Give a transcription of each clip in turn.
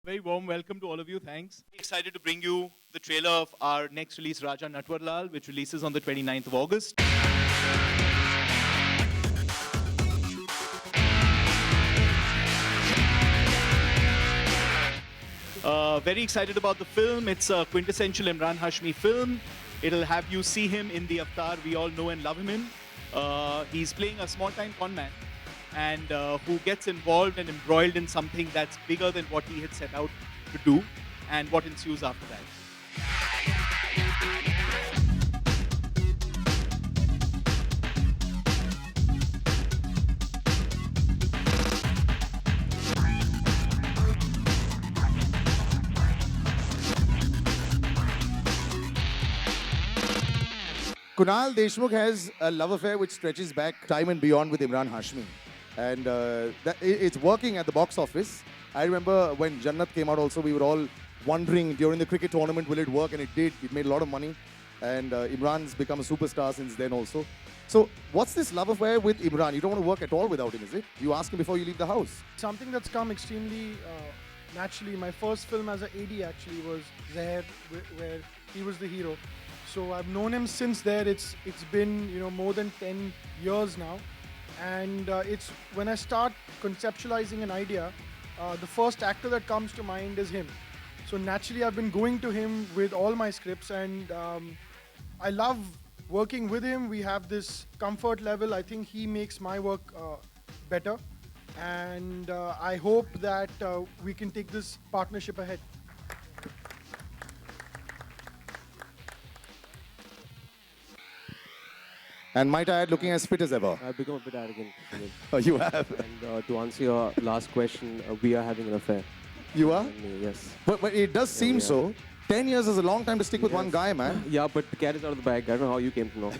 Very warm welcome to all of you. Thanks. Excited to bring you the trailer of our next release, Raja Natwarlal, which releases on the 29th of August. Very excited about the film. It's a quintessential Imran Hashmi film. It'll have you see him in the avatar we all know and love him in. He's playing a small-time con man and who gets involved and embroiled in something that's bigger than what he had set out to do and what ensues after that. Kunal Deshmukh has a love affair which stretches back time and beyond with Imran Hashmi. And it's working at the box office. I remember when Jannat came out also, we were all wondering during the cricket tournament, will it work? And it did. It made a lot of money. And Imran's become a superstar since then also. So what's this love affair with Imran? You don't want to work at all without him, is it? You ask him before you leave the house. Something that's come extremely naturally. My first film as an AD actually was Zahir, where he was the hero. So I've known him since there. It's been more than 10 years now, and it's when I start conceptualizing an idea, the first actor that comes to mind is him. So naturally, I've been going to him with all my scripts, and I love working with him. We have this comfort level. I think he makes my work better, and I hope that we can take this partnership ahead. And might I add, looking as fit as ever. I've become a bit arrogant. Sunil. Oh, you have. And to answer your last question, we are having an affair. You are? Yes. But it does seem we so. 10 years is a long time to stick with one guy, man. Yeah, but the cat is out of the bag. I don't know how you came to know.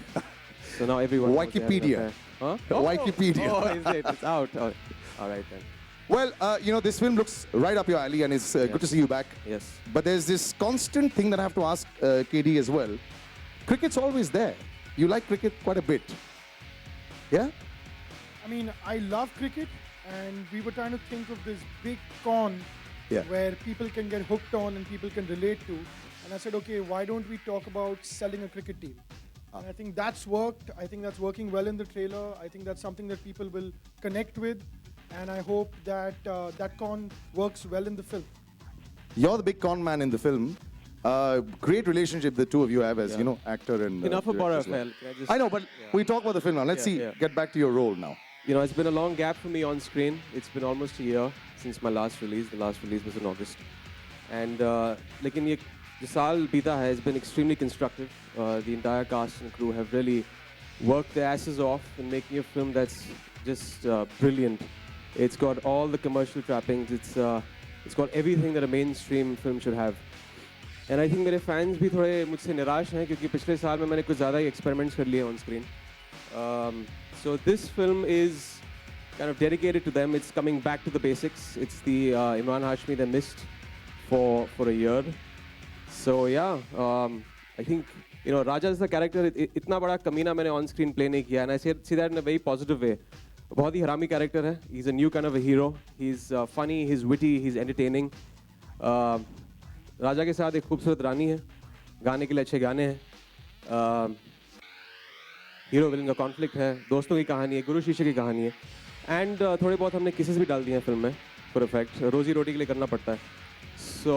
So now everyone knows they have an Wikipedia. affair. Huh? Wikipedia. Oh, is it? It's out. Oh, all right then. Well, this film looks right up your alley and it's good to see you back. Yes. But there's this constant thing that I have to ask KD as well. Cricket's always there. You like cricket quite a bit. Yeah? I mean, I love cricket, and we were trying to think of this big con Yeah. where people can get hooked on and people can relate to. And I said, okay, why don't we talk about selling a cricket team? And I think that's worked. I think that's working well in the trailer. I think that's something that people will connect with. And I hope that that con works well in the film. You're the big con man in the film. Great relationship the two of you have as, actor and... Enough about our director as well. affair. Can I just- I know, but we talk about the film now. Let's get back to your role now. It's been a long gap for me on screen. It's been almost a year since my last release. The last release was in August. And लेकिन ये जो साल बीता has been extremely constructive. The entire cast and crew have really worked their asses off in making a film that's just brilliant. It's got all the commercial trappings. It's got everything that a mainstream film should have. And I think मेरे fans भी थोड़े मुझसे निराश हैं क्योंकि पिछले साल में मैंने कुछ ज़्यादा ही experiments कर लिए on screen. So this film is kind of dedicated to them. It's coming back to the basics. It's the Imran Hashmi they missed for a year. So yeah, I think Raja is the character. इतना बड़ा कमीना मैंने on screen play नहीं किया, and I see that in a very positive way. बहुत ही हरामी character है. He's a new kind of a hero. He's funny, he's witty, he's entertaining. राजा के साथ एक खूबसूरत रानी है, गाने के लिए अच्छे गाने हैं, हीरो विलन का कॉन्फ्लिक्ट है, दोस्तों की कहानी है, गुरु शिष्य की कहानी है, एंड थोड़े बहुत हमने किसेस भी डाल दिए हैं फिल्म में फॉर इफेक्ट. रोजी रोटी के लिए करना पड़ता है. सो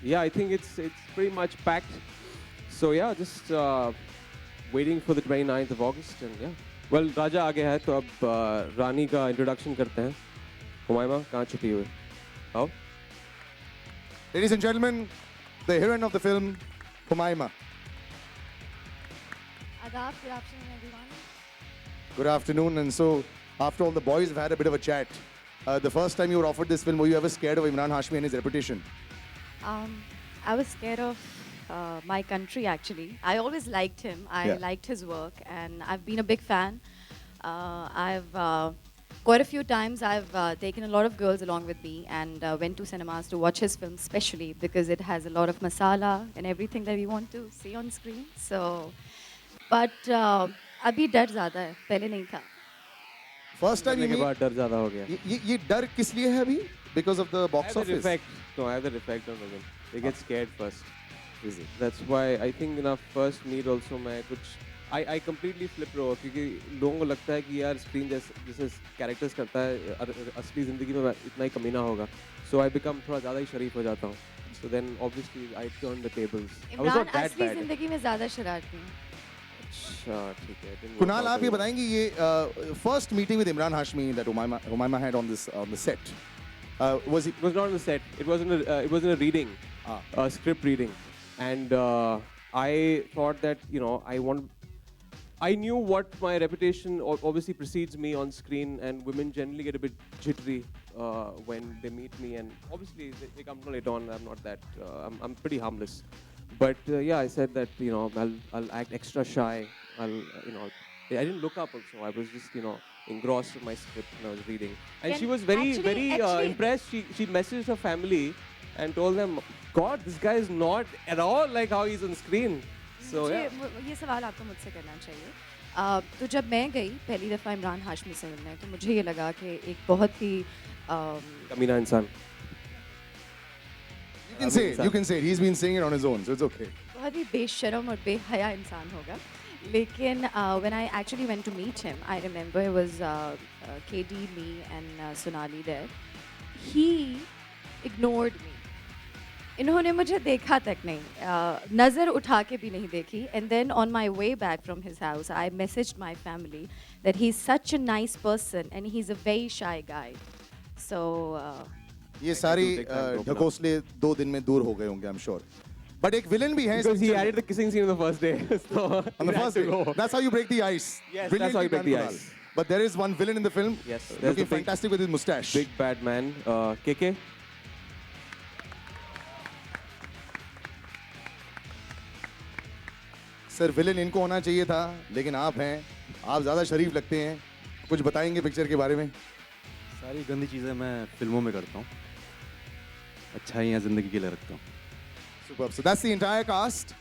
या I think it's pretty much packed. So yeah, just waiting for the 29th of August and yeah. Well, राजा आ गया है तो अब रानी का इंट्रोडक्शन करते हैं. हुमायमा कहाँ छुपी हुई? आओ. Ladies and gentlemen, the heroine of the film, Humayma. Adab, good afternoon, everyone. Good afternoon. And so, after all, the boys have had a bit of a chat. The first time you were offered this film, were you ever scared of Imran Hashmi and his reputation? I was scared of my country, actually. I always liked him. I liked his work, and I've been a big fan. Quite a few times I've taken a lot of girls along with me and went to cinemas to watch his film, especially because it has a lot of masala and everything that we want to see on screen. So, but अभी डर ज़्यादा है, पहले नहीं था. First time you के meet, बाद डर ज़्यादा हो गया. ये डर किस लिए है अभी? because of the I box have that office. effect. No, I have that effect on women. They get scared first. Is it? That's why I think in our first meet also मैं कुछ I completely flip रहा क्योंकि लोगों को लगता है कि यार स्क्रीन जैसे कैरेक्टर्स करता है असली ज़िंदगी में इतना ही कमीना होगा. So I become थोड़ा ज़्यादा ही शरीफ हो जाता हूँ. So then obviously I turn the tables. I was Imran not that असली bad. जिंदगी में ज़्यादा शरारती हैं. अच्छा ठीक है. Didn't work Kunal, out आप ये very well. बताएंगे ये first meeting with Imran Hashmi that Umayma had on the set. Was it? It was not on the set. It was in a reading, Ah. a script reading, and I thought that I knew what my reputation obviously precedes me on screen, and women generally get a bit jittery when they meet me, and obviously they come to later on. I'm not that. I'm pretty harmless, but yeah, I said that I'll act extra shy. I didn't look up also. I was just engrossed in my script when I was reading, and she was very actually- impressed. She messaged her family and told them, God, this guy is not at all like how he's on screen. So मुझे yeah. ये सवाल आपको मुझसे करना चाहिए. तो जब मैं गई पहली दफ़ा इमरान हाशमी से मिलने तो मुझे ये लगा कि एक बहुत ही कमीना इंसान. You can say it. He's been saying it on his own, so it's okay. बहुत ही बेशरम और बेहया इंसान होगा. लेकिन when I actually went to meet him, I remember it was KD, me and Sonali there. He ignored me. इन्होंने मुझे देखा तक नहीं, नज़र उठा के भी नहीं देखी. And then on my way back from his house, I messaged my family that he's such a nice person and he's a very shy guy. So ये सारी take time to open up. ढकोसले 2 दिन में दूर हो गए होंगे, I'm sure. But एक villain भी है इस Because he picture में. added the kissing scene on the first day. So On the he had first to day. go. That's how you break the ice. Yes, Brilliantly that's how you break done, the Kunal. ice. But there is one villain in the film. Yes, there's Looking the big- fantastic with his mustache. Big bad man, KK. Sir villain इनको होना चाहिए था, लेकिन आप हैं, आप ज़्यादा शरीफ लगते हैं. कुछ बताएंगे पिक्चर के बारे में? सारी गंदी चीज़ें मैं फिल्मों में करता हूँ. अच्छा ही यहाँ ज़िंदगी के लिए रखता हूँ. Superb. So that's the entire cast.